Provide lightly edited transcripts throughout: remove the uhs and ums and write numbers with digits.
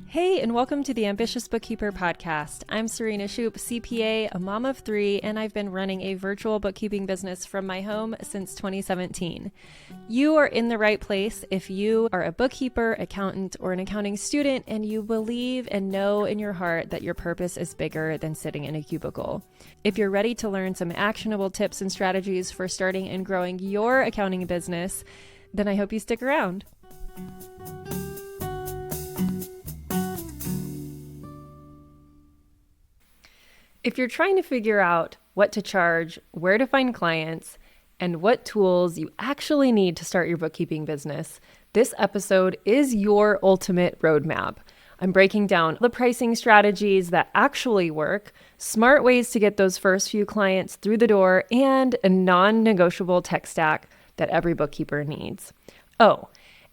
Hey, and welcome to the Ambitious Bookkeeper podcast. I'm Serena Shoup, CPA, a mom of three, and I've been running a virtual bookkeeping business from my home since 2017. You are in the right place if you are a bookkeeper, accountant, or an accounting student, and you believe and know in your heart that your purpose is bigger than sitting in a cubicle. If you're ready to learn some actionable tips and strategies for starting and growing your accounting business, then I hope you stick around. If you're trying to figure out what to charge, where to find clients, and what tools you actually need to start your bookkeeping business, this episode is your ultimate roadmap. I'm breaking down the pricing strategies that actually work, smart ways to get those first few clients through the door, and a non-negotiable tech stack that every bookkeeper needs. Oh,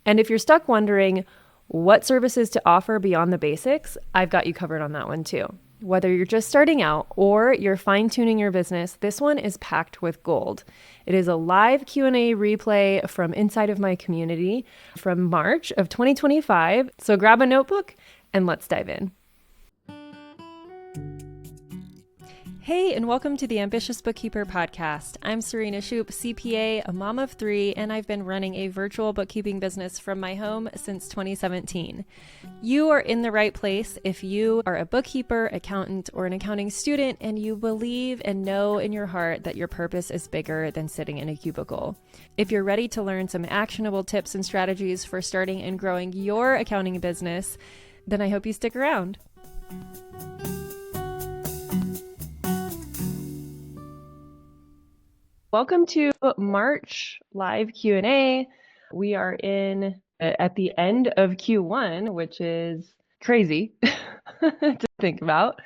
and if you're stuck wondering what services to offer beyond the basics, I've got you covered on that one too. Whether you're just starting out or you're fine-tuning your business, this one is packed with gold. It is a live Q&A replay from inside of my community from March of 2025. So grab a notebook and let's dive in. Hey, and welcome to the Ambitious Bookkeeper podcast. I'm Serena Shoup, CPA, a mom of three, and I've been running a virtual bookkeeping business from my home since 2017. You are in the right place if you are a bookkeeper, accountant, or an accounting student, and you believe and know in your heart that your purpose is bigger than sitting in a cubicle. If you're ready to learn some actionable tips and strategies for starting and growing your accounting business, then I hope you stick around. Welcome to March live Q&A. We are at the end of Q1, which is crazy to think about.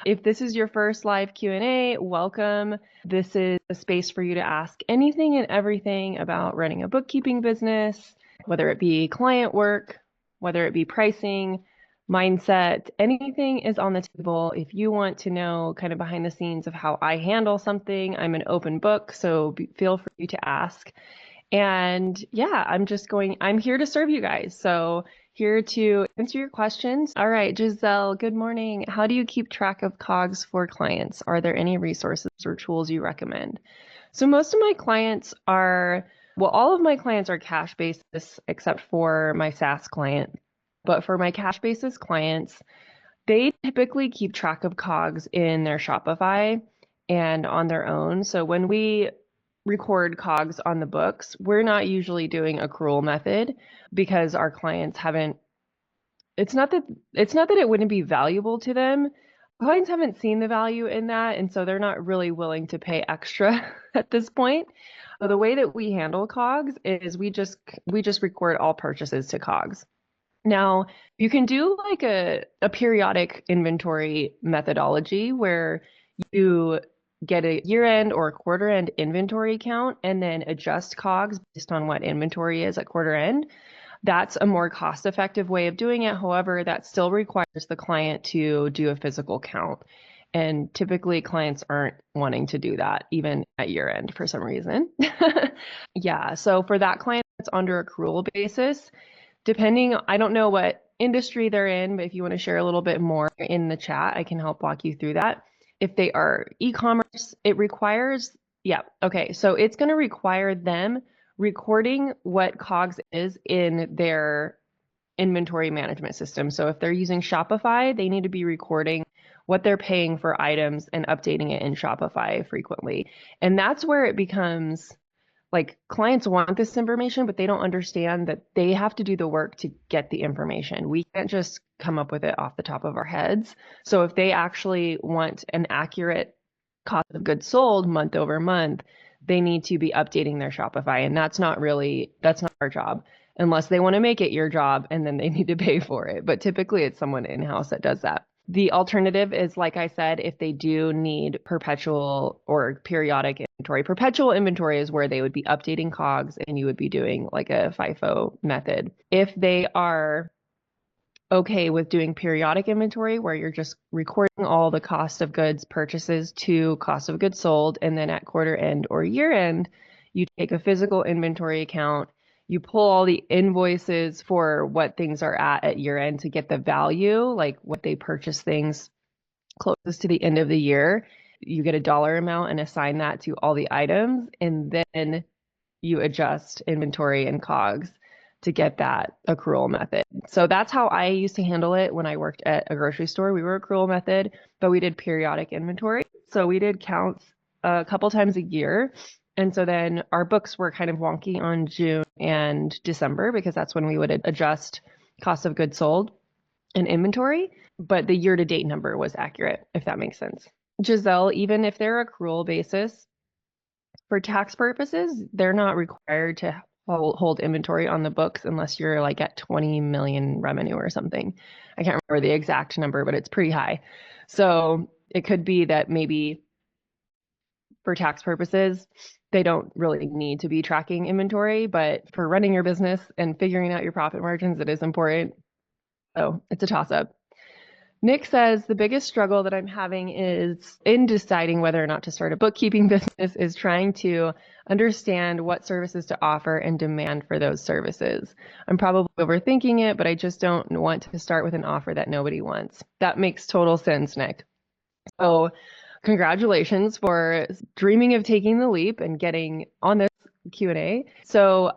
If this is your first live Q&A, welcome. This is a space for you to ask anything and everything about running a bookkeeping business, whether it be client work, whether it be pricing, mindset, anything is on the table. If you want to know kind of behind the scenes of how I handle something, I'm an open book, so feel free to ask. And yeah, I'm here to serve you guys. So here to answer your questions. All right, Giselle, good morning. How do you keep track of COGS for clients? Are there any resources or tools you recommend? So most of my clients all of my clients are cash basis except for my SaaS client. But for my cash basis clients, they typically keep track of COGS in their Shopify and on their own. So when we record COGS on the books, we're not usually doing accrual method because our clients it's not that it wouldn't be valuable to them. Clients haven't seen the value in that, and so they're not really willing to pay extra at this point. So the way that we handle COGS is we just record all purchases to COGS. Now, you can do like a periodic inventory methodology where you get a year-end or a quarter-end inventory count and then adjust COGS based on what inventory is at quarter-end. That's a more cost-effective way of doing it. However, that still requires the client to do a physical count. And typically clients aren't wanting to do that even at year-end for some reason. Yeah, so for that client that's under accrual basis, I don't know what industry they're in, but if you want to share a little bit more in the chat, I can help walk you through that. If they are e-commerce, so it's going to require them recording what COGS is in their inventory management system. So if they're using Shopify, they need to be recording what they're paying for items and updating it in Shopify frequently. And that's where it becomes like clients want this information, but they don't understand that they have to do the work to get the information. We can't just come up with it off the top of our heads. So if they actually want an accurate cost of goods sold month over month, they need to be updating their Shopify. And that's not our job unless they want to make it your job and then they need to pay for it. But typically it's someone in-house that does that. The alternative is, like I said, if they do need perpetual or periodic inventory. Perpetual inventory is where they would be updating COGS and you would be doing like a FIFO method. If they are okay with doing periodic inventory where you're just recording all the cost of goods purchases to cost of goods sold, and then at quarter end or year end, you take a physical inventory account, You pull all the invoices for what things are at year end to get the value, like what they purchase things closest to the end of the year. You get a dollar amount and assign that to all the items, and then you adjust inventory and COGS to get that accrual method. So that's how I used to handle it when I worked at a grocery store. We were accrual method, but we did periodic inventory. So we did counts a couple times a year. And so then our books were kind of wonky on June and December because that's when we would adjust cost of goods sold and inventory. But the year-to-date number was accurate, if that makes sense. Giselle, even if they're accrual basis, for tax purposes, they're not required to hold inventory on the books unless you're like at 20 million revenue or something. I can't remember the exact number, but it's pretty high. So it could be that maybe for tax purposes, they don't really need to be tracking inventory, but for running your business and figuring out your profit margins, it is important. So it's a toss-up. Nick says the biggest struggle that I'm having is in deciding whether or not to start a bookkeeping business is trying to understand what services to offer and demand for those services. I'm probably overthinking it, but I just don't want to start with an offer that nobody wants. That makes total sense, Nick. So congratulations for dreaming of taking the leap and getting on this Q&A. So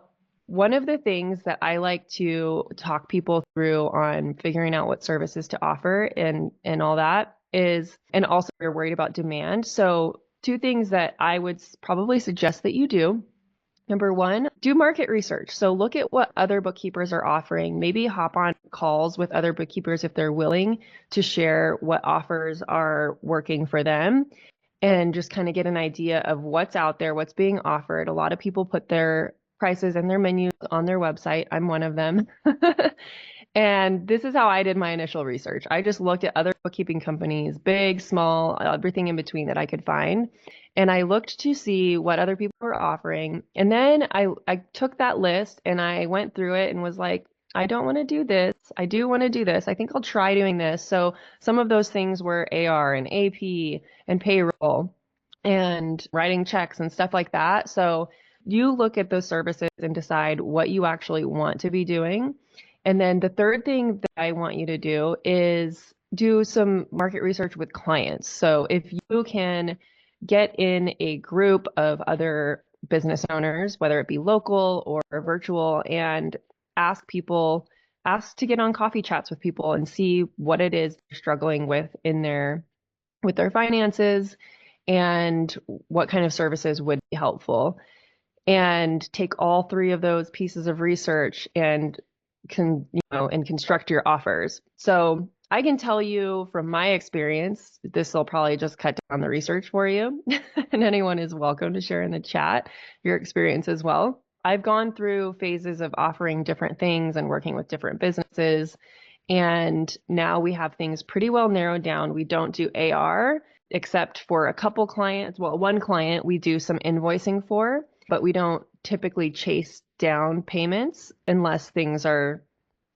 one of the things that I like to talk people through on figuring out what services to offer and all that is, and also you're worried about demand. So two things that I would probably suggest that you do. Number one, do market research. So look at what other bookkeepers are offering. Maybe hop on calls with other bookkeepers if they're willing to share what offers are working for them and just kind of get an idea of what's out there, what's being offered. A lot of people put their prices and their menus on their website. I'm one of them. And this is how I did my initial research. I just looked at other bookkeeping companies, big, small, everything in between that I could find. And I looked to see what other people were offering. And then I took that list and I went through it and was like, I don't want to do this. I do want to do this. I think I'll try doing this. So some of those things were AR and AP and payroll and writing checks and stuff like that. So you look at those services and decide what you actually want to be doing. And then the third thing that I want you to do is do some market research with clients. So if you can get in a group of other business owners, whether it be local or virtual, and ask to get on coffee chats with people and see what it is they're struggling with with their finances and what kind of services would be helpful. And take all three of those pieces of research and construct your offers. So I can tell you from my experience, this will probably just cut down the research for you. And anyone is welcome to share in the chat your experience as well. I've gone through phases of offering different things and working with different businesses. And now we have things pretty well narrowed down. We don't do AR except for a couple clients. Well, one client we do some invoicing for, but we don't typically chase down payments unless they're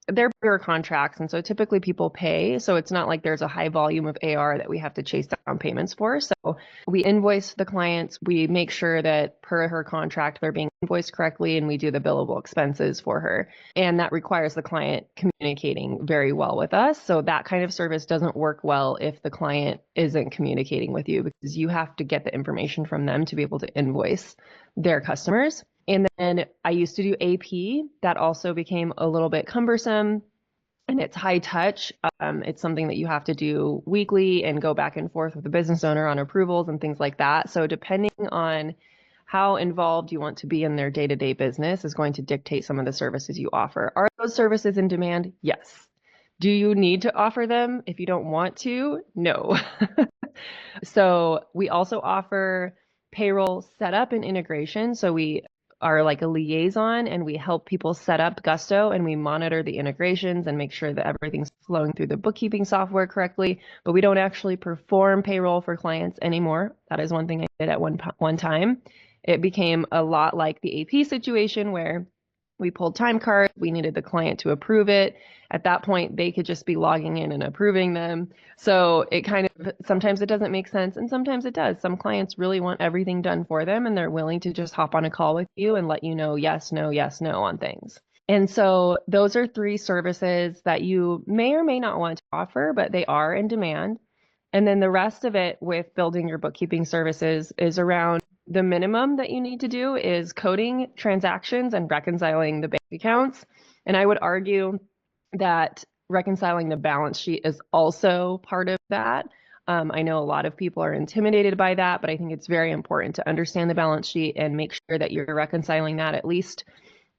bigger contracts. And so typically people pay. So it's not like there's a high volume of AR that we have to chase down payments for. So we invoice the clients. We make sure that per her contract, they're being invoiced correctly, and we do the billable expenses for her. And that requires the client communicating very well with us. So that kind of service doesn't work well if the client isn't communicating with you, because you have to get the information from them to be able to invoice their customers. And then I used to do AP. That also became a little bit cumbersome, and it's high touch. It's something that you have to do weekly and go back and forth with the business owner on approvals and things like that. So depending on how involved you want to be in their day-to-day business is going to dictate some of the services you offer. Are those services in demand? Yes. Do you need to offer them if you don't want to? No. So we also offer payroll setup and integration. So we are like a liaison, and we help people set up Gusto, and we monitor the integrations and make sure that everything's flowing through the bookkeeping software correctly. But we don't actually perform payroll for clients anymore. That is one thing I did at one time. It became a lot like the AP situation where We pulled time cards. We needed the client to approve it. At that point, they could just be logging in and approving them. So it kind of, sometimes it doesn't make sense and sometimes it does. Some clients really want everything done for them and they're willing to just hop on a call with you and let you know yes, no, yes, no on things. And so those are 3 services that you may or may not want to offer, but they are in demand. And then the rest of it with building your bookkeeping services is around the minimum that you need to do is coding transactions and reconciling the bank accounts. And I would argue that reconciling the balance sheet is also part of that. I know a lot of people are intimidated by that, but I think it's very important to understand the balance sheet and make sure that you're reconciling that at least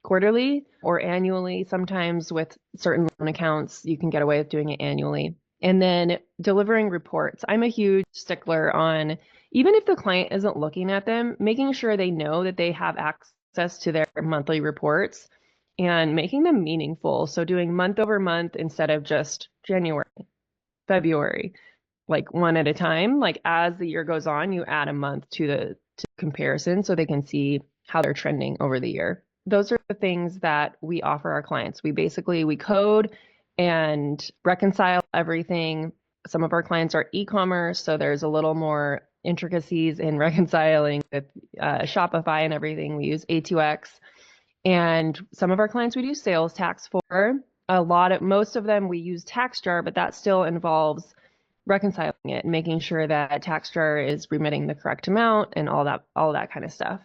quarterly or annually. Sometimes with certain loan accounts, you can get away with doing it annually. And then delivering reports. I'm a huge stickler on, even if the client isn't looking at them, making sure they know that they have access to their monthly reports and making them meaningful. So doing month over month instead of just January, February, like one at a time. Like as the year goes on, you add a month to the comparison so they can see how they're trending over the year. Those are the things that we offer our clients. We code and reconcile everything. Some of our clients are e-commerce, so there's a little more intricacies in reconciling with Shopify and everything. We use A2X. And some of our clients we do sales tax for. Most of them we use TaxJar, but that still involves reconciling it and making sure that TaxJar is remitting the correct amount and all that kind of stuff.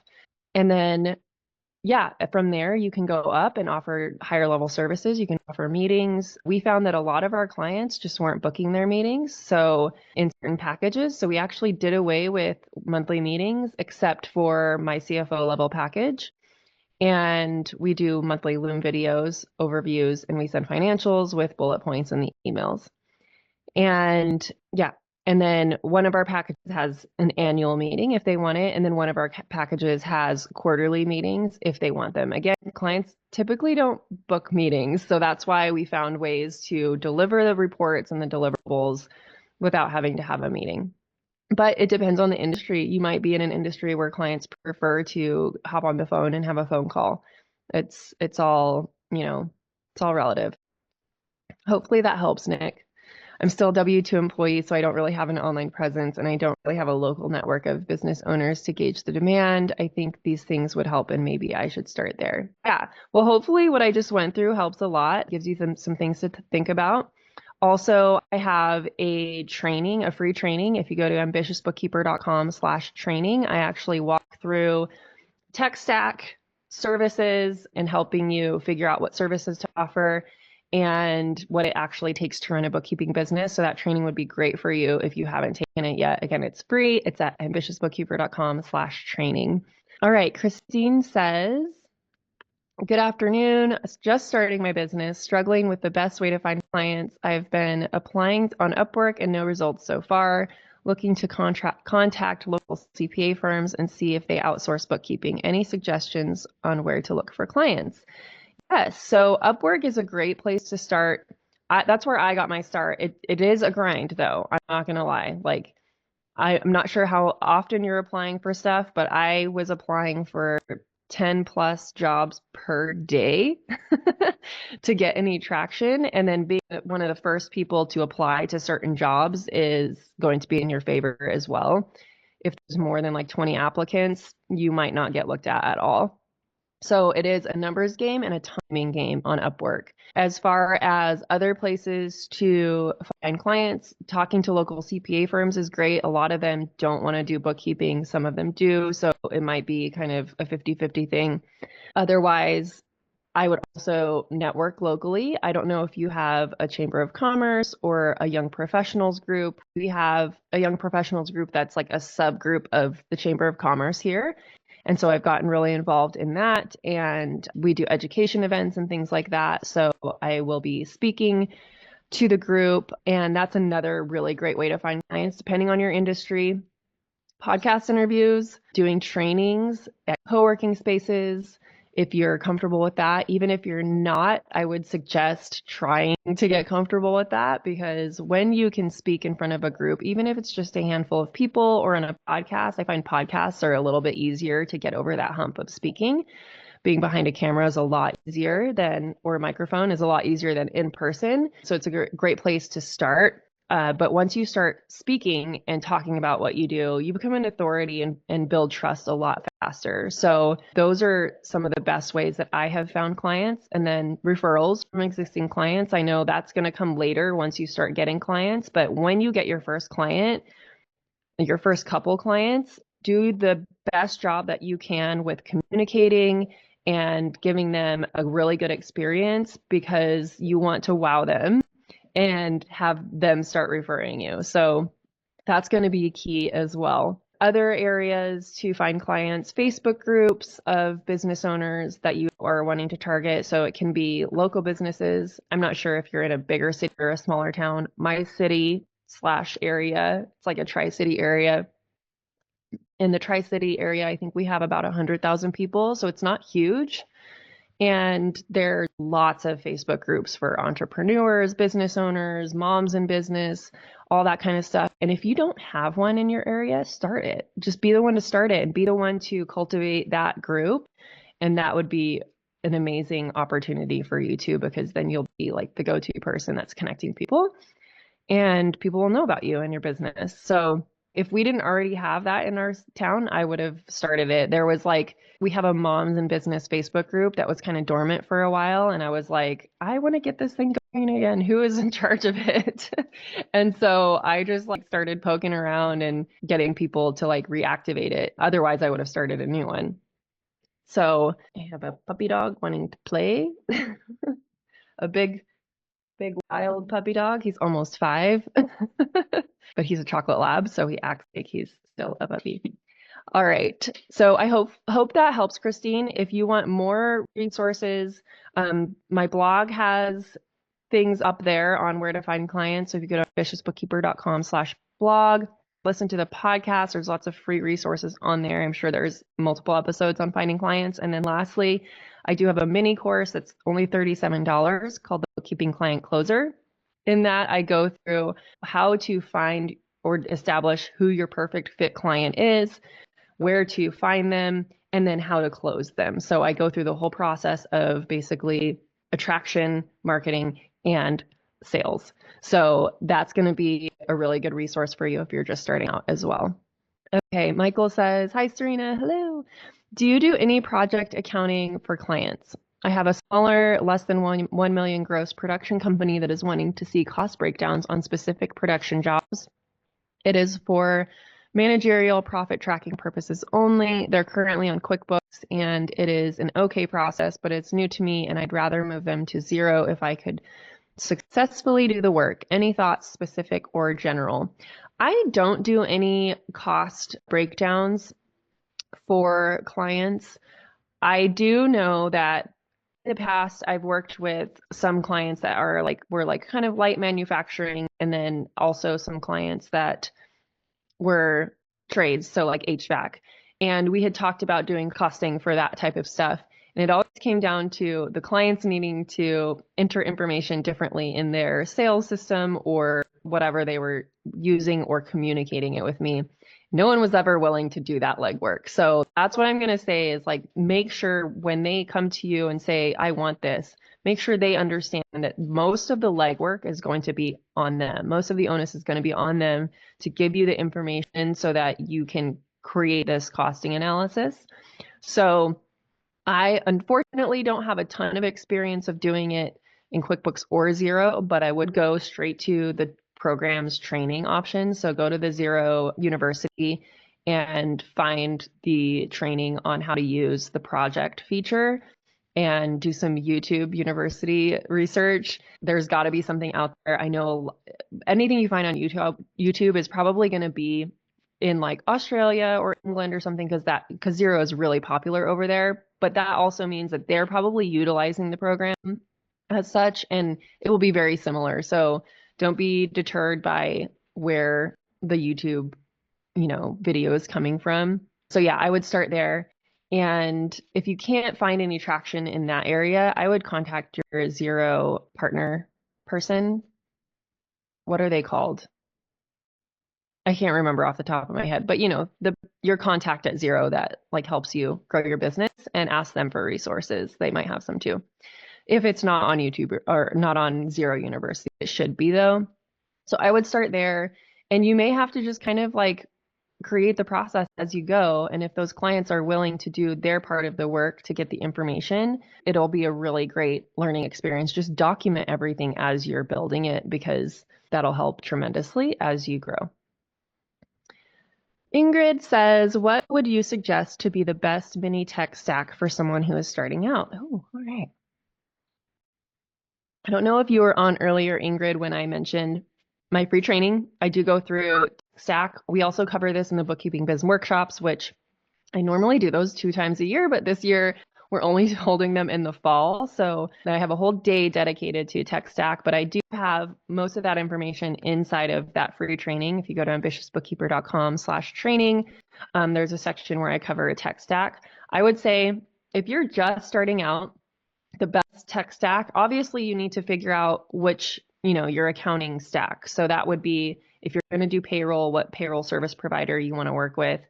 And then from there you can go up and offer higher level services. You can offer meetings. We found that a lot of our clients just weren't booking their meetings so in certain packages. So we actually did away with monthly meetings except for my CFO level package. And we do monthly Loom videos, overviews, and we send financials with bullet points in the emails. And then one of our packages has an annual meeting if they want it. And then one of our packages has quarterly meetings if they want them. Again, clients typically don't book meetings. So that's why we found ways to deliver the reports and the deliverables without having to have a meeting. But it depends on the industry. You might be in an industry where clients prefer to hop on the phone and have a phone call. It's all, it's all relative. Hopefully that helps, Nick. I'm still a W-2 employee, so I don't really have an online presence and I don't really have a local network of business owners to gauge the demand. I think these things would help and maybe I should start there. Yeah. Well, hopefully what I just went through helps a lot, gives you some things to think about. Also, I have a free training. If you go to ambitiousbookkeeper.com/training, I actually walk through tech stack services and helping you figure out what services to offer and what it actually takes to run a bookkeeping business. So that training would be great for you if you haven't taken it yet. Again, it's free. It's at ambitiousbookkeeper.com/training. All right. Christine says, good afternoon. Just starting my business, struggling with the best way to find clients. I've been applying on Upwork and no results so far. Looking to contact local CPA firms and see if they outsource bookkeeping. Any suggestions on where to look for clients? Yes, so Upwork is a great place to start. That's where I got my start. It is a grind, though. I'm not gonna lie. Like, I'm not sure how often you're applying for stuff, but I was applying for 10 plus jobs per day to get any traction. And then being one of the first people to apply to certain jobs is going to be in your favor as well. If there's more than like 20 applicants, you might not get looked at all. So it is a numbers game and a timing game on Upwork. As far as other places to find clients, talking to local CPA firms is great. A lot of them don't want to do bookkeeping. Some of them do. So it might be kind of a 50-50 thing. Otherwise, I would also network locally. I don't know if you have a chamber of commerce or a young professionals group. We have a young professionals group that's like a subgroup of the chamber of commerce here. And so I've gotten really involved in that, and we do education events and things like that. So I will be speaking to the group, and that's another really great way to find clients depending on your industry. Podcast interviews, doing trainings at co-working spaces, if you're comfortable with that. Even if you're not, I would suggest trying to get comfortable with that, because when you can speak in front of a group, even if it's just a handful of people or on a podcast, I find podcasts are a little bit easier to get over that hump of speaking. being behind a camera is a lot easier than, or a microphone is a lot easier than in person. So it's a great place to start. But once you start speaking and talking about what you do, you become an authority and build trust a lot faster. So those are some of the best ways that I have found clients. And then referrals from existing clients. I know that's going to come later once you start getting clients. But when you get your first client, your first couple clients, do the best job that you can with communicating and giving them a really good experience, because you want to wow them and have them start referring you. So that's going to be key as well. Other areas to find clients: Facebook groups of business owners that you are wanting to target. So it can be local businesses. I'm not sure if you're in a bigger city or a smaller town. My city slash area, it's like a tri-city area. In the tri-city area, I think we have about 100,000 people. So it's not huge. And there are lots of Facebook groups for entrepreneurs, business owners, moms in business, all that kind of stuff. And if you don't have one in your area, start it. Just be the one to start it and be the one to cultivate that group. And that would be an amazing opportunity for you too, because then you'll be like the go-to person that's connecting people, and people will know about you and your business. So if we didn't already have that in our town, I would have started it. There was like, we have a moms in business Facebook group that was kind of dormant for a while. And I was like, I want to get this thing going again. Who is in charge of it? And so I just like started poking around and getting people to like reactivate it. Otherwise, I would have started a new one. So I have a puppy dog wanting to play, a big wild puppy dog. He's almost 5, but he's a chocolate lab, so he acts like he's still a puppy. All right. So I hope that helps, Christine. If you want more resources, my blog has things up there on where to find clients. So if you go to ambitiousbookkeeper.com/blog, listen to the podcast. There's lots of free resources on there. I'm sure there's multiple episodes on finding clients. And then lastly, I do have a mini course that's only $37 called the Bookkeeping Client Closer. In that, I go through how to find or establish who your perfect fit client is, where to find them, and then how to close them. So I go through the whole process of basically attraction, marketing, and sales. So that's going to be a really good resource for you if you're just starting out as well. Okay, Michael says, hi, Serena. Hello. Do you do any project accounting for clients? I have a smaller, less than 1 million gross production company that is wanting to see cost breakdowns on specific production jobs. It is for managerial profit tracking purposes only. They're currently on QuickBooks, and it is an okay process, but it's new to me, and I'd rather move them to Xero if I could successfully do the work. Any thoughts, specific or general? I don't do any cost breakdowns for clients. I do know that in the past, I've worked with some clients that were like kind of light manufacturing, and then also some clients that were trades, so like HVAC. And we had talked about doing costing for that type of stuff. And it always came down to the clients needing to enter information differently in their sales system or whatever they were using, or communicating it with me. No one was ever willing to do that legwork. So that's what I'm going to say is like, make sure when they come to you and say, I want this, make sure they understand that most of the legwork is going to be on them. Most of the onus is going to be on them to give you the information so that you can create this costing analysis. So I unfortunately don't have a ton of experience of doing it in QuickBooks or Xero, but I would go straight to the program's training options. So go to the Xero University and find the training on how to use the project feature and do some YouTube University research. There's got to be something out there. I know anything you find on YouTube is probably going to be in like Australia or England or something, because Xero is really popular over there. But that also means that they're probably utilizing the program as such, and it will be very similar. So don't be deterred by where the YouTube, video is coming from. So yeah, I would start there. And if you can't find any traction in that area, I would contact your Xero partner person. What are they called? I can't remember off the top of my head, but the your contact at Zero that like helps you grow your business, and ask them for resources. They might have some too. If it's not on YouTube or not on Zero University, it should be though. So I would start there, and you may have to just kind of like create the process as you go. And if those clients are willing to do their part of the work to get the information, it'll be a really great learning experience. Just document everything as you're building it, because that'll help tremendously as you grow. Ingrid says, what would you suggest to be the best mini tech stack for someone who is starting out? Oh, all right. I don't know if you were on earlier, Ingrid, when I mentioned my free training. I do go through Stack. We also cover this in the Bookkeeping Biz workshops, which I normally do those 2 times a year, but this year we're only holding them in the fall. So I have a whole day dedicated to Tech Stack, but I do have most of that information inside of that free training. If you go to ambitiousbookkeeper.com/training, there's a section where I cover a Tech Stack. I would say if you're just starting out, the best tech stack, obviously you need to figure out which, your accounting stack. So that would be, if you're going to do payroll, what payroll service provider you want to work with,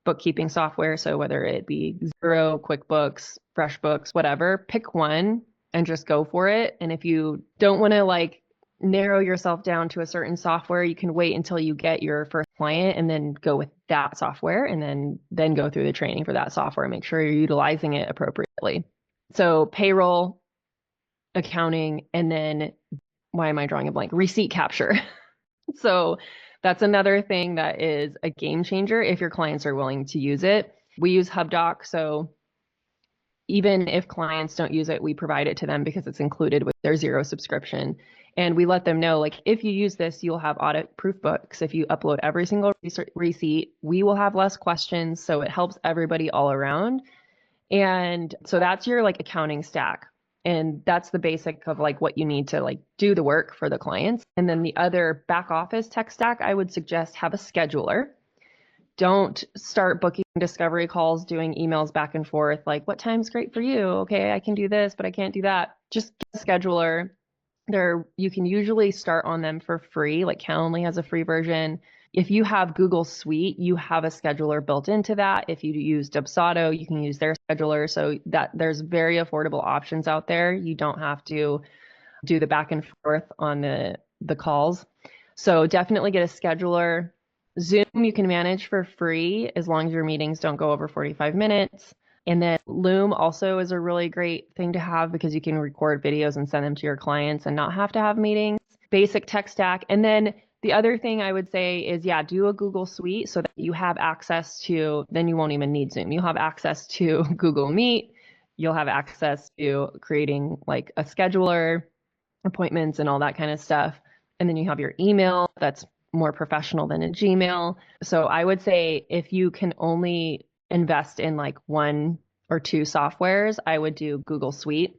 bookkeeping software. So whether it be Xero, QuickBooks, FreshBooks, whatever, pick one and just go for it. And if you don't want to like narrow yourself down to a certain software, you can wait until you get your first client and then go with that software, and then go through the training for that software and make sure you're utilizing it appropriately. So payroll, accounting, and then why am I drawing a blank? Receipt capture. So that's another thing that is a game changer if your clients are willing to use it. We use Hubdoc, so even if clients don't use it, we provide it to them because it's included with their Xero subscription. And we let them know, like, if you use this, you'll have audit proof books. If you upload every single receipt, we will have less questions. So it helps everybody all around. And so that's your like accounting stack. And that's the basic of like what you need to like do the work for the clients. And then the other back office tech stack, I would suggest have a scheduler. Don't start booking discovery calls, doing emails back and forth, like what time's great for you? Okay, I can do this, but I can't do that. Just get a scheduler. You can usually start on them for free. Like Calendly has a free version. If you have Google Suite, you have a scheduler built into that. If you use Dubsado, you can use their scheduler. So that there's very affordable options out there. You don't have to do the back and forth on the calls. So definitely get a scheduler. Zoom you can manage for free as long as your meetings don't go over 45 minutes. And then Loom also is a really great thing to have because you can record videos and send them to your clients and not have to have meetings. Basic tech stack. And then the other thing I would say is, do a Google Suite so that you have access to, then you won't even need Zoom. You'll have access to Google Meet. You'll have access to creating like a scheduler, appointments, and all that kind of stuff. And then you have your email that's more professional than a Gmail. So I would say if you can only invest in like 1 or 2 softwares, I would do Google Suite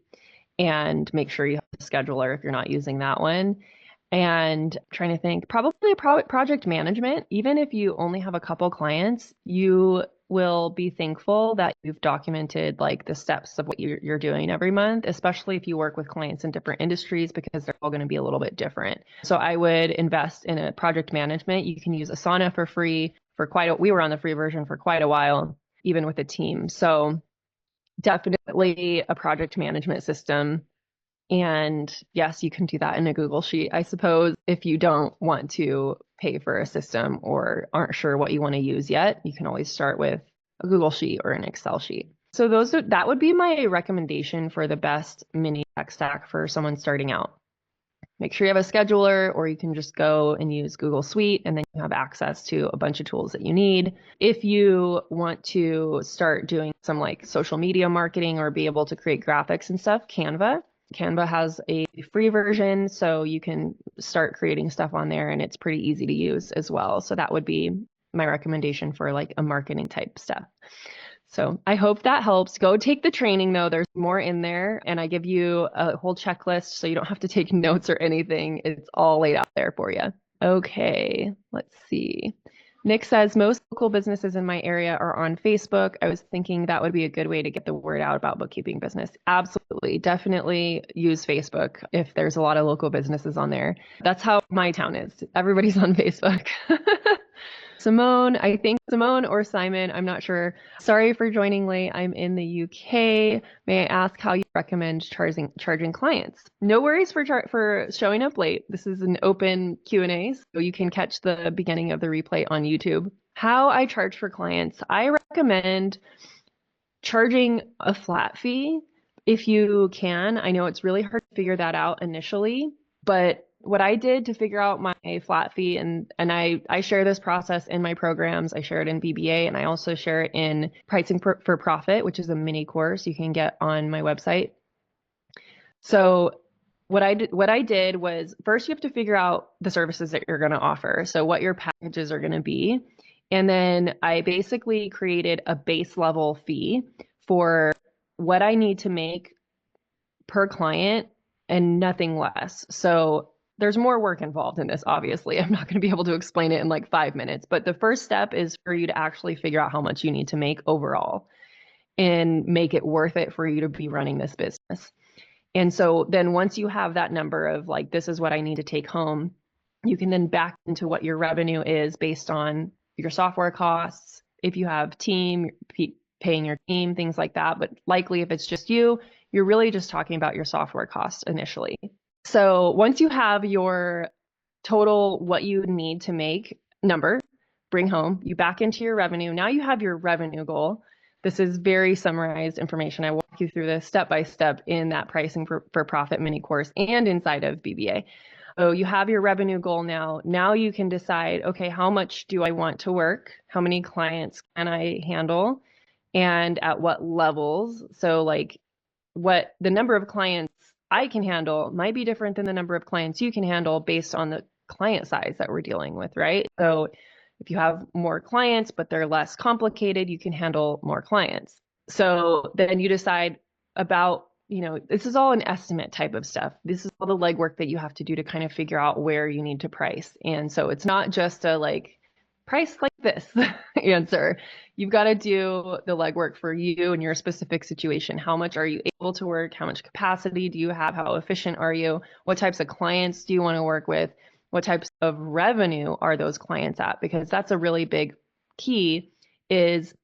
and make sure you have a scheduler if you're not using that one. And I'm trying to think, probably project management. Even if you only have a couple clients, you will be thankful that you've documented like the steps of what you're doing every month, especially if you work with clients in different industries, because they're all going to be a little bit different. So I would invest in a project management. You can use Asana for free we were on the free version for quite a while, even with a team. So definitely a project management system. And yes, you can do that in a Google Sheet, I suppose, if you don't want to pay for a system or aren't sure what you want to use yet. You can always start with a Google Sheet or an Excel sheet. So that would be my recommendation for the best mini tech stack for someone starting out. Make sure you have a scheduler, or you can just go and use Google Suite, and then you have access to a bunch of tools that you need. If you want to start doing some like social media marketing or be able to create graphics and stuff, Canva has a free version, so you can start creating stuff on there, and it's pretty easy to use as well. So that would be my recommendation for like a marketing type stuff. So I hope that helps. Go take the training though. There's more in there, and I give you a whole checklist so you don't have to take notes or anything. It's all laid out there for you. Okay, let's see. Nick says, most local businesses in my area are on Facebook. I was thinking that would be a good way to get the word out about bookkeeping business. Absolutely. Definitely use Facebook if there's a lot of local businesses on there. That's how my town is. Everybody's on Facebook. Simone, I think Simone or Simon, I'm not sure. Sorry for joining late. I'm in the UK. May I ask how you recommend charging clients? No worries for showing up late. This is an open Q&A, so you can catch the beginning of the replay on YouTube. How I charge for clients, I recommend charging a flat fee if you can. I know it's really hard to figure that out initially, but what I did to figure out my flat fee, and I share this process in my programs. I share it in BBA, and I also share it in Pricing for Profit, which is a mini course you can get on my website. So what I did was, first you have to figure out the services that you're going to offer. So what your packages are going to be. And then I basically created a base level fee for what I need to make per client and nothing less. So there's more work involved in this, obviously. I'm not going to be able to explain it in like 5 minutes, but the first step is for you to actually figure out how much you need to make overall and make it worth it for you to be running this business. And so then once you have that number of like, this is what I need to take home, you can then back into what your revenue is based on your software costs. If you have team, paying your team, things like that. But likely if it's just you, you're really just talking about your software costs initially. So once you have your total, what you need to make number, bring home, you back into your revenue. Now you have your revenue goal. This is very summarized information. I walk you through this step by step in that Pricing for Profit mini course and inside of BBA. So you have your revenue goal now. Now you can decide, okay, how much do I want to work? How many clients can I handle? And at what levels? So like what the number of clients I can handle might be different than the number of clients you can handle based on the client size that we're dealing with, right? So if you have more clients, but they're less complicated, you can handle more clients. So then you decide about, this is all an estimate type of stuff. This is all the legwork that you have to do to kind of figure out where you need to price. And so it's not just a like price like this answer. You've got to do the legwork for you and your specific situation. How much are you able to work? How much capacity do you have? How efficient are you? What types of clients do you want to work with? What types of revenue are those clients at? Because that's a really big key is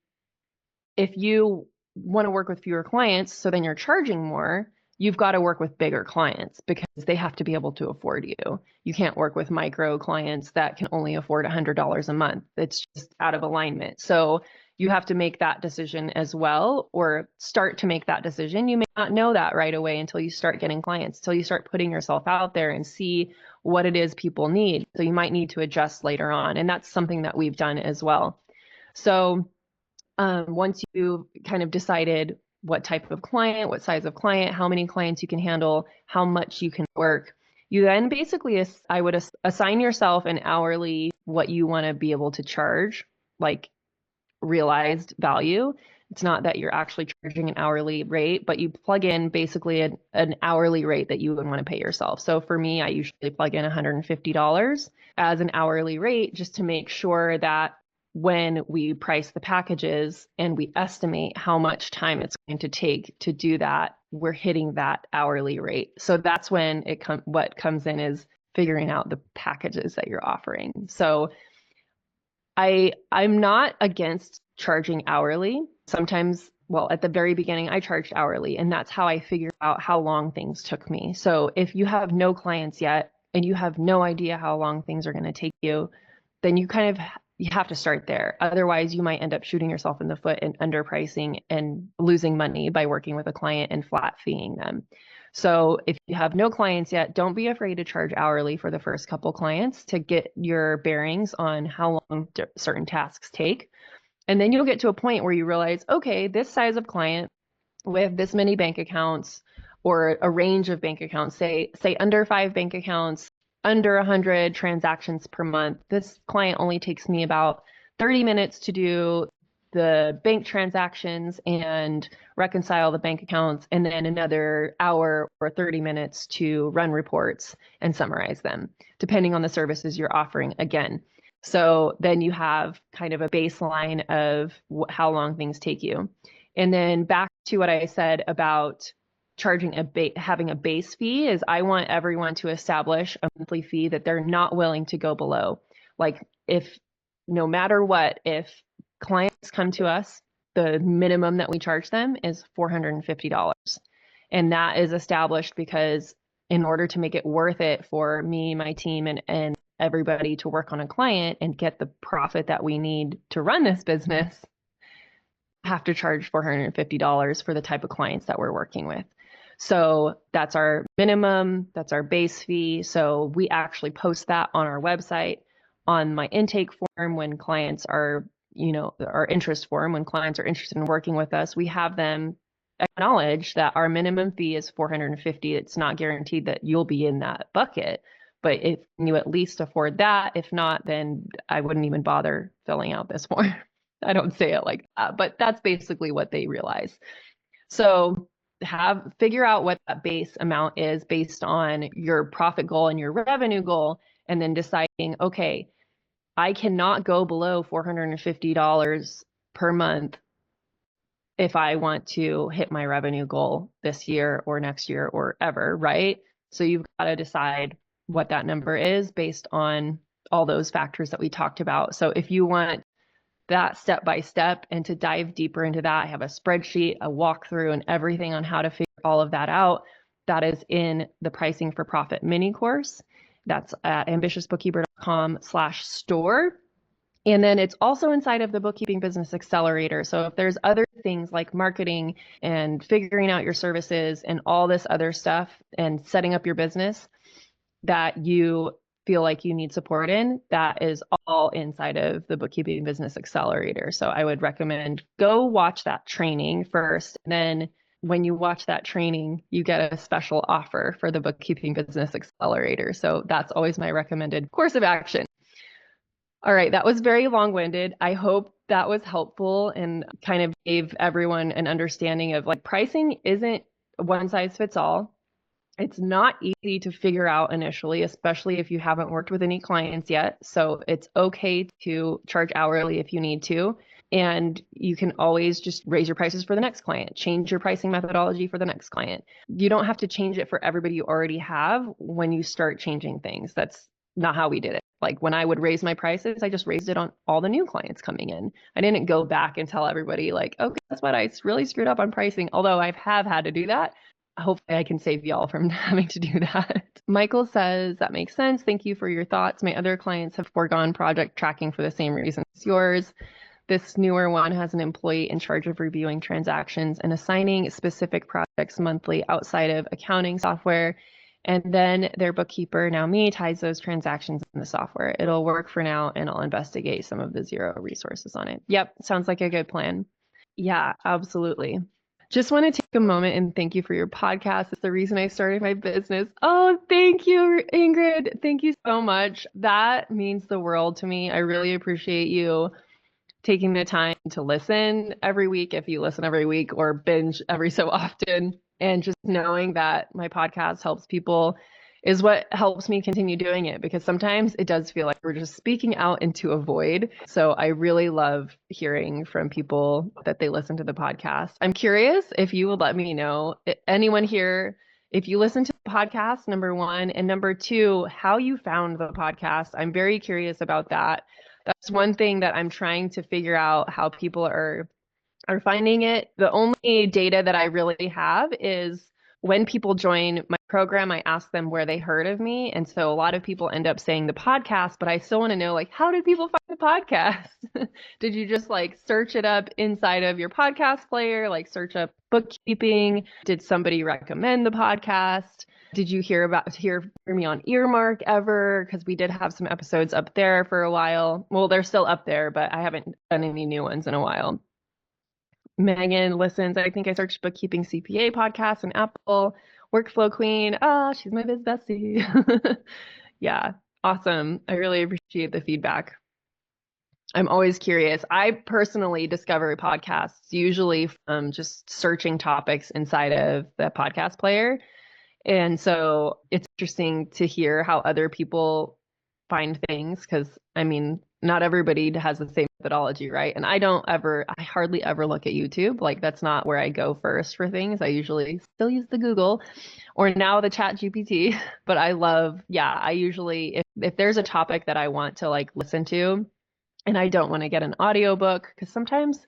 if you want to work with fewer clients, so then you're charging more, you've got to work with bigger clients because they have to be able to afford you. You can't work with micro clients that can only afford $100 a month. It's just out of alignment. So you have to make that decision as well, or start to make that decision. You may not know that right away until you start getting clients, until you start putting yourself out there and see what it is people need. So you might need to adjust later on. And that's something that we've done as well. So once you've kind of decided what type of client, what size of client, how many clients you can handle, how much you can work, you then basically, I would assign yourself an hourly, what you want to be able to charge, like realized value. It's not that you're actually charging an hourly rate, but you plug in basically an hourly rate that you would want to pay yourself. So for me, I usually plug in $150 as an hourly rate just to make sure that when we price the packages and we estimate how much time it's going to take to do that, we're hitting that hourly rate. So that's when what comes in is figuring out the packages that you're offering. So I'm not against charging hourly. Sometimes, well, at the very beginning, I charged hourly, and that's how I figured out how long things took me. So if you have no clients yet and you have no idea how long things are going to take you, then you have to start there. Otherwise, you might end up shooting yourself in the foot and underpricing and losing money by working with a client and flat feeing them. So if you have no clients yet, don't be afraid to charge hourly for the first couple clients to get your bearings on how long certain tasks take. And then you'll get to a point where you realize, okay, this size of client with this many bank accounts or a range of bank accounts, say under 5 bank accounts, under 100 transactions per month. This client only takes me about 30 minutes to do the bank transactions and reconcile the bank accounts, and then another hour or 30 minutes to run reports and summarize them, depending on the services you're offering again. So then you have kind of a baseline of how long things take you. And then back to what I said about charging having a base fee is I want everyone to establish a monthly fee that they're not willing to go below. Like if no matter what, if clients come to us, the minimum that we charge them is $450. And that is established because in order to make it worth it for me, my team, and everybody to work on a client and get the profit that we need to run this business, have to charge $450 for the type of clients that we're working with. So that's our minimum, that's our base fee. So we actually post that on our website, on my intake form when clients are, our interest form, when clients are interested in working with us, we have them acknowledge that our minimum fee is $450. It's not guaranteed that you'll be in that bucket, but if you at least afford that, if not, then I wouldn't even bother filling out this form. I don't say it like that, but that's basically what they realize. So figure out what that base amount is based on your profit goal and your revenue goal, and then deciding, okay, I cannot go below $450 per month if I want to hit my revenue goal this year or next year or ever, right? So you've got to decide what that number is based on all those factors that we talked about. So if you want that step by step and to dive deeper into that, I have a spreadsheet, a walkthrough, and everything on how to figure all of that out. That is in the Pricing for Profit mini course. That's at ambitiousbookkeeper.com/store. And then it's also inside of the Bookkeeping Business Accelerator. So if there's other things like marketing and figuring out your services and all this other stuff and setting up your business that you feel like you need support in, that is all inside of the Bookkeeping Business Accelerator. So I would recommend go watch that training first. And then when you watch that training, you get a special offer for the Bookkeeping Business Accelerator. So that's always my recommended course of action. All right, that was very long-winded. I hope that was helpful and kind of gave everyone an understanding of like pricing isn't one size fits all. It's not easy to figure out initially, especially if you haven't worked with any clients yet. So it's okay to charge hourly if you need to. And you can always just raise your prices for the next client, change your pricing methodology for the next client. You don't have to change it for everybody you already have when you start changing things. That's not how we did it. Like when I would raise my prices, I just raised it on all the new clients coming in. I didn't go back and tell everybody like, okay, that's what I really screwed up on pricing. Although I have had to do that. Hopefully I can save y'all from having to do that. Michael says, that makes sense. Thank you for your thoughts. My other clients have foregone project tracking for the same reason as yours. This newer one has an employee in charge of reviewing transactions and assigning specific projects monthly outside of accounting software. And then their bookkeeper, now me, ties those transactions in the software. It'll work for now, and I'll investigate some of the zero resources on it. Yep, sounds like a good plan. Yeah, absolutely. Just want to take a moment and thank you for your podcast. It's the reason I started my business. Oh, thank you, Ingrid. Thank you so much. That means the world to me. I really appreciate you taking the time to listen every week, if you listen every week or binge every so often, and just knowing that my podcast helps people is what helps me continue doing it, because sometimes it does feel like we're just speaking out into a void. So I really love hearing from people that they listen to the podcast. I'm curious if you would let me know, anyone here, if you listen to the podcast, number one, and number two, how you found the podcast. I'm very curious about that. That's one thing that I'm trying to figure out, how people are finding it. The only data that I really have is when people join my program, I ask them where they heard of me. And so a lot of people end up saying the podcast, but I still want to know, like, how did people find the podcast? Did you just like search it up inside of your podcast player, like search up bookkeeping? Did somebody recommend the podcast? Did you hear me on Earmark ever? Because we did have some episodes up there for a while. Well, they're still up there, but I haven't done any new ones in a while. Megan listens. I think I searched Bookkeeping CPA podcast on Apple. Workflow Queen. Oh, she's my biz bestie. Yeah, awesome. I really appreciate the feedback. I'm always curious. I personally discover podcasts usually from just searching topics inside of the podcast player. And so it's interesting to hear how other people find things, because I mean, not everybody has the same methodology, right? And I hardly ever look at YouTube. Like that's not where I go first for things. I usually still use the Google or now the Chat GPT. But I usually, if there's a topic that I want to like listen to, and I don't want to get an audiobook because sometimes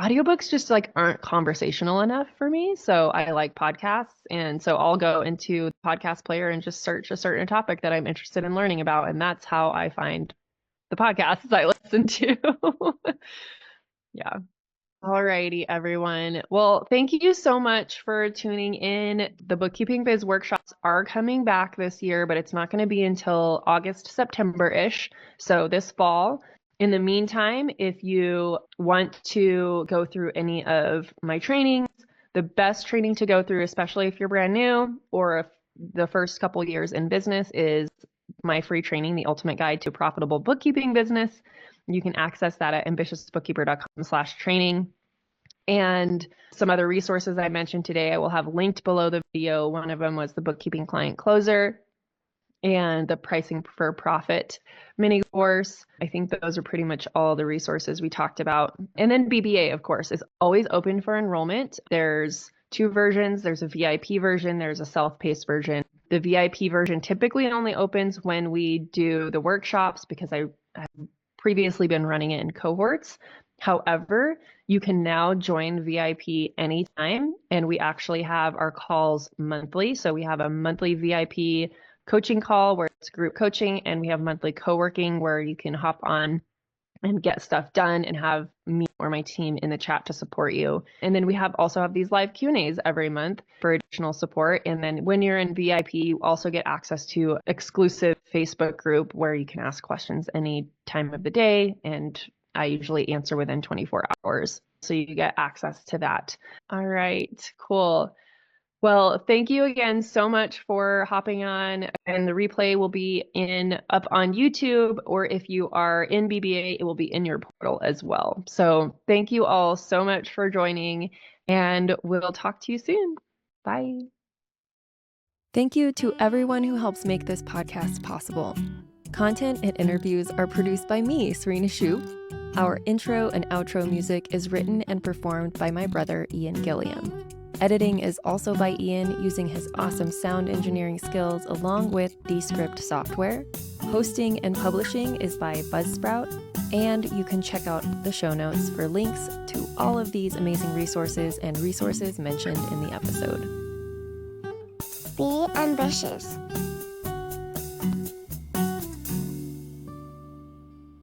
audiobooks just like aren't conversational enough for me. So I like podcasts. And so I'll go into the podcast player and just search a certain topic that I'm interested in learning about. And that's how I find the podcasts I listen to. Yeah. All righty, everyone. Well, thank you so much for tuning in. The Bookkeeping Biz workshops are coming back this year, but it's not going to be until August, September-ish. So this fall. In the meantime, if you want to go through any of my trainings, the best training to go through, especially if you're brand new or if the first couple years in business, is my free training, The Ultimate Guide to a Profitable Bookkeeping Business. You can access that at ambitiousbookkeeper.com/training. And some other resources I mentioned today, I will have linked below the video. One of them was the Bookkeeping Client Closer and the Pricing for Profit mini course. I think those are pretty much all the resources we talked about. And then BBA, of course, is always open for enrollment. There's two versions. There's a VIP version. There's a self-paced version. The VIP version typically only opens when we do the workshops because I have previously been running it in cohorts. However, you can now join VIP anytime, and we actually have our calls monthly. So we have a monthly VIP coaching call where it's group coaching, and we have monthly co-working where you can hop on and get stuff done and have me or my team in the chat to support you. And then we also have these live Q&As every month for additional support. And then when you're in VIP, you also get access to exclusive Facebook group where you can ask questions any time of the day. And I usually answer within 24 hours. So you get access to that. All right, cool. Well, thank you again so much for hopping on, and the replay will be up on YouTube, or if you are in BBA, it will be in your portal as well. So thank you all so much for joining, and we'll talk to you soon. Bye. Thank you to everyone who helps make this podcast possible. Content and interviews are produced by me, Serena Shu. Our intro and outro music is written and performed by my brother, Ian Gilliam. Editing is also by Ian using his awesome sound engineering skills along with Descript software. Hosting and publishing is by Buzzsprout, and you can check out the show notes for links to all of these amazing resources and resources mentioned in the episode. Be ambitious.